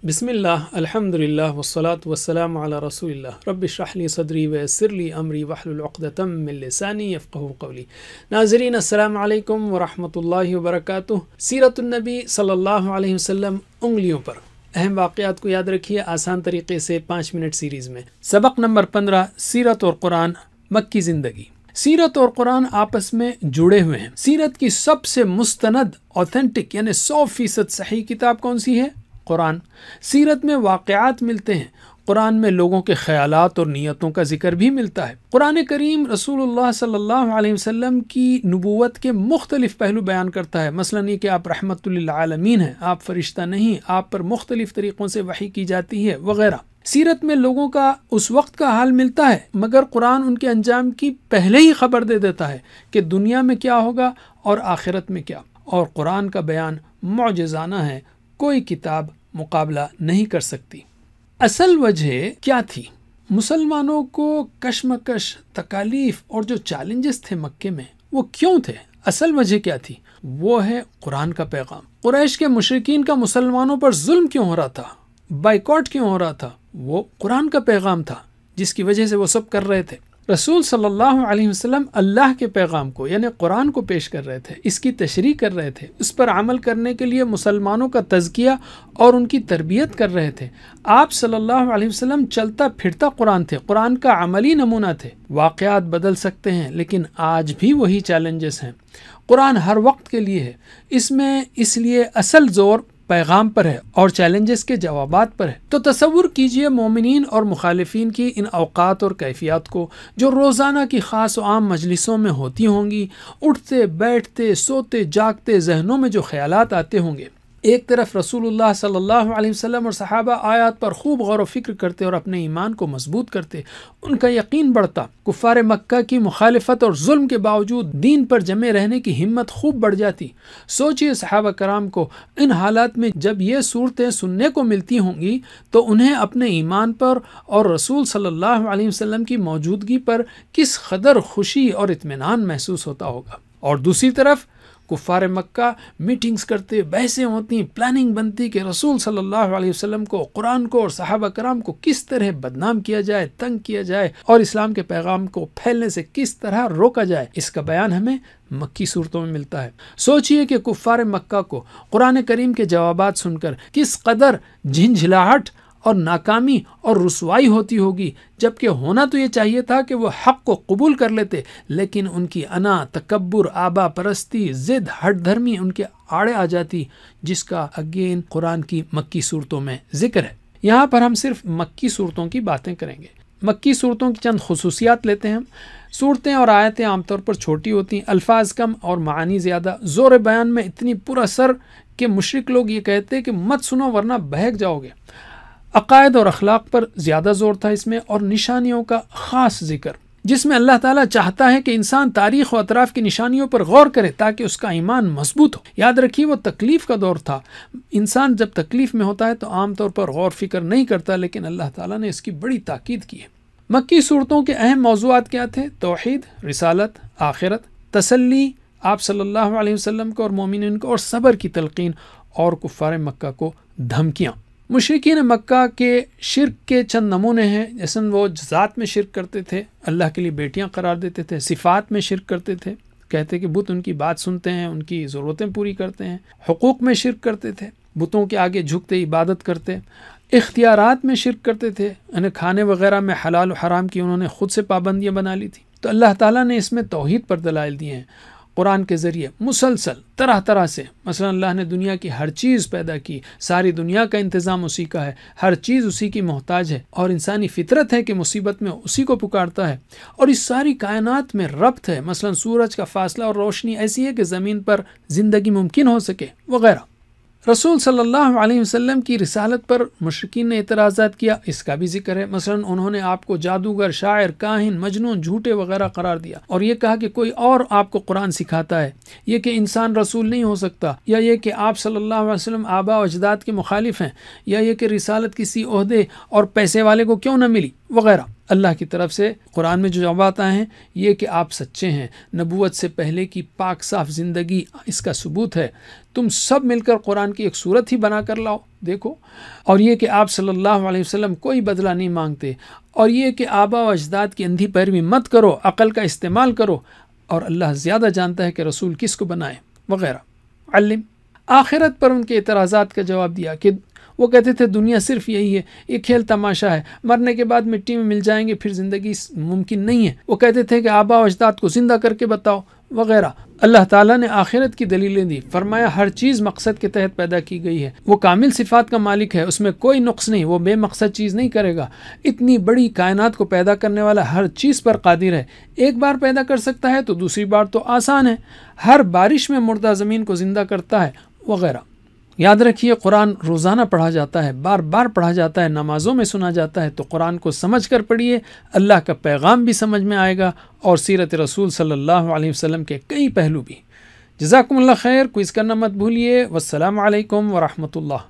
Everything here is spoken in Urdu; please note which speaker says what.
Speaker 1: بسم اللہ الحمد للہ والصلاة والسلام علی رسول اللہ رب اشرح لی صدری ویسر لی امری واحلل عقدۃ من لسانی یفقہوا قولی۔ ناظرین السلام علیکم ورحمۃ اللہ وبرکاتہ۔ سیرت النبی صلی اللہ علیہ وسلم انگلیوں پر اہم واقعات کو یاد رکھیے آسان طریقے سے 5 منٹ سیریز میں۔ سبق نمبر 15، سیرت اور قرآن، مکی زندگی۔ سیرت اور قرآن آپس میں جڑے ہوئے ہیں۔ سیرت کی سب سے مستند اوتھینٹک یعنی 100% صحیح کتاب کون سی ہے؟ قرآن۔ سیرت میں واقعات ملتے ہیں، قرآن میں لوگوں کے خیالات اور نیتوں کا ذکر بھی ملتا ہے۔ قرآن کریم رسول اللہ صلی اللہ علیہ وسلم کی نبوت کے مختلف پہلو بیان کرتا ہے، مثلا یہ کہ آپ رحمت للعالمین ہیں، آپ فرشتہ نہیں، آپ پر مختلف طریقوں سے وحی کی جاتی ہے وغیرہ۔ سیرت میں لوگوں کا اس وقت کا حال ملتا ہے، مگر قرآن ان کے انجام کی پہلے ہی خبر دے دیتا ہے کہ دنیا میں کیا ہوگا اور آخرت میں کیا، اور قرآن کا بیان معجزانہ ہے، کوئی کتاب مقابلہ نہیں کر سکتی۔ اصل وجہ کیا تھی؟ مسلمانوں کو کشمکش، تکالیف اور جو چیلنجز تھے مکے میں وہ کیوں تھے؟ اصل وجہ کیا تھی؟ وہ ہے قرآن کا پیغام۔ قریش کے مشرکین کا مسلمانوں پر ظلم کیوں ہو رہا تھا، بائیکاٹ کیوں ہو رہا تھا؟ وہ قرآن کا پیغام تھا جس کی وجہ سے وہ سب کر رہے تھے۔ رسول صلی اللہ علیہ وسلم اللہ کے پیغام کو یعنی قرآن کو پیش کر رہے تھے، اس کی تشریح کر رہے تھے، اس پر عمل کرنے کے لیے مسلمانوں کا تزکیہ اور ان کی تربیت کر رہے تھے۔ آپ صلی اللہ علیہ وسلم چلتا پھرتا قرآن تھے، قرآن کا عملی نمونہ تھے۔ واقعات بدل سکتے ہیں لیکن آج بھی وہی چیلنجز ہیں۔ قرآن ہر وقت کے لیے ہے، اس لیے اصل زور پیغام پر ہے اور چیلنجز کے جوابات پر ہے۔ تو تصور کیجئے مومنین اور مخالفین کی ان اوقات اور کیفیات کو جو روزانہ کی خاص و عام مجلسوں میں ہوتی ہوں گی، اٹھتے بیٹھتے سوتے جاگتے ذہنوں میں جو خیالات آتے ہوں گے۔ ایک طرف رسول اللہ صلی اللہ علیہ وسلم اور صحابہ آیات پر خوب غور و فکر کرتے اور اپنے ایمان کو مضبوط کرتے، ان کا یقین بڑھتا، کفار مکہ کی مخالفت اور ظلم کے باوجود دین پر جمے رہنے کی ہمت خوب بڑھ جاتی۔ سوچئے صحابہ کرام کو ان حالات میں جب یہ صورتیں سننے کو ملتی ہوں گی تو انہیں اپنے ایمان پر اور رسول صلی اللہ علیہ وسلم کی موجودگی پر کس قدر خوشی اور اطمینان محسوس ہوتا ہوگا۔ اور دوسری طرف کفار مکہ میٹنگز کرتے، بحثیں ہوتی، پلاننگ بنتی کہ رسول صلی اللہ علیہ وسلم کو، قرآن کو اور صحابہ کرام کو کس طرح بدنام کیا جائے، تنگ کیا جائے اور اسلام کے پیغام کو پھیلنے سے کس طرح روکا جائے۔ اس کا بیان ہمیں مکی صورتوں میں ملتا ہے۔ سوچئے کہ کفار مکہ کو قرآن کریم کے جوابات سن کر کس قدر جھنجھلاہٹ اور ناکامی اور رسوائی ہوتی ہوگی، جبکہ ہونا تو یہ چاہیے تھا کہ وہ حق کو قبول کر لیتے، لیکن ان کی انا، تکبر، آبا پرستی، ضد، ہٹ دھرمی ان کے آڑے آ جاتی، جس کا اگین قرآن کی مکی صورتوں میں ذکر ہے۔ یہاں پر ہم صرف مکی صورتوں کی باتیں کریں گے۔ مکی صورتوں کی چند خصوصیات لیتے ہیں ہم۔ صورتیں اور آیتیں عام طور پر چھوٹی ہوتی ہیں، الفاظ کم اور معانی زیادہ، زور بیان میں اتنی پر اثر کہ مشرک لوگ یہ کہتے کہ مت سنو ورنہ بہک جاؤ گے۔ عقائد اور اخلاق پر زیادہ زور تھا اس میں، اور نشانیوں کا خاص ذکر، جس میں اللہ تعالیٰ چاہتا ہے کہ انسان تاریخ و اطراف کی نشانیوں پر غور کرے تاکہ اس کا ایمان مضبوط ہو۔ یاد رکھیے وہ تکلیف کا دور تھا، انسان جب تکلیف میں ہوتا ہے تو عام طور پر غور فکر نہیں کرتا، لیکن اللہ تعالیٰ نے اس کی بڑی تاکید کی ہے۔ مکی صورتوں کے اہم موضوعات کیا تھے؟ توحید، رسالت، آخرت، تسلی آپ صلی اللہ علیہ وسلم کو اور مومنین کو، اور صبر کی تلقین، اور کفار مکہ کو دھمکیاں۔ مشرکین مکہ کے شرک کے چند نمونے ہیں، جیسے وہ ذات میں شرک کرتے تھے، اللہ کے لیے بیٹیاں قرار دیتے تھے، صفات میں شرک کرتے تھے، کہتے کہ بت ان کی بات سنتے ہیں، ان کی ضرورتیں پوری کرتے ہیں، حقوق میں شرک کرتے تھے، بتوں کے آگے جھکتے عبادت کرتے، اختیارات میں شرک کرتے تھے، یعنی کھانے وغیرہ میں حلال و حرام کی انہوں نے خود سے پابندیاں بنا لی تھی۔ تو اللہ تعالیٰ نے اس میں توحید پر دلائل دیے ہیں قرآن کے ذریعے مسلسل طرح طرح سے۔ مثلا اللہ نے دنیا کی ہر چیز پیدا کی، ساری دنیا کا انتظام اسی کا ہے، ہر چیز اسی کی محتاج ہے، اور انسانی فطرت ہے کہ مصیبت میں اسی کو پکارتا ہے، اور اس ساری کائنات میں ربط ہے، مثلا سورج کا فاصلہ اور روشنی ایسی ہے کہ زمین پر زندگی ممکن ہو سکے وغیرہ۔ رسول صلی اللہ علیہ وسلم کی رسالت پر مشرکین نے اعتراضات کیا، اس کا بھی ذکر ہے۔ مثلا انہوں نے آپ کو جادوگر، شاعر، کاہن، مجنون، جھوٹے وغیرہ قرار دیا، اور یہ کہا کہ کوئی اور آپ کو قرآن سکھاتا ہے، یہ کہ انسان رسول نہیں ہو سکتا، یا یہ کہ آپ صلی اللہ علیہ وسلم آبا و اجداد کے مخالف ہیں، یا یہ کہ رسالت کسی عہدے اور پیسے والے کو کیوں نہ ملی وغیرہ۔ اللہ کی طرف سے قرآن میں جو جوابات آئے ہیں یہ کہ آپ سچے ہیں، نبوت سے پہلے کی پاک صاف زندگی اس کا ثبوت ہے، تم سب مل کر قرآن کی ایک صورت ہی بنا کر لاؤ دیکھو، اور یہ کہ آپ صلی اللہ علیہ وسلم کوئی بدلہ نہیں مانگتے، اور یہ کہ آبا و اجداد کی اندھی پیروی مت کرو، عقل کا استعمال کرو، اور اللہ زیادہ جانتا ہے کہ رسول کس کو بنائے وغیرہ۔ علم آخرت پر ان کے اعتراضات کا جواب دیا کہ وہ کہتے تھے دنیا صرف یہی ہے، یہ کھیل تماشا ہے، مرنے کے بعد مٹی میں مل جائیں گے، پھر زندگی ممکن نہیں ہے۔ وہ کہتے تھے کہ آبا و اجداد کو زندہ کر کے بتاؤ وغیرہ۔ اللہ تعالیٰ نے آخرت کی دلیلیں دی، فرمایا ہر چیز مقصد کے تحت پیدا کی گئی ہے، وہ کامل صفات کا مالک ہے، اس میں کوئی نقص نہیں، وہ بے مقصد چیز نہیں کرے گا، اتنی بڑی کائنات کو پیدا کرنے والا ہر چیز پر قادر ہے، ایک بار پیدا کر سکتا ہے تو دوسری بار تو آسان ہے، ہر بارش میں مردہ زمین کو زندہ کرتا ہے وغیرہ۔ یاد رکھیے قرآن روزانہ پڑھا جاتا ہے، بار بار پڑھا جاتا ہے، نمازوں میں سنا جاتا ہے، تو قرآن کو سمجھ کر پڑھیے، اللہ کا پیغام بھی سمجھ میں آئے گا اور سیرت رسول صلی اللہ علیہ وسلم کے کئی پہلو بھی۔ جزاکم اللہ خیر، کوئز کرنا مت بھولیے۔ والسلام علیکم ورحمۃ اللہ۔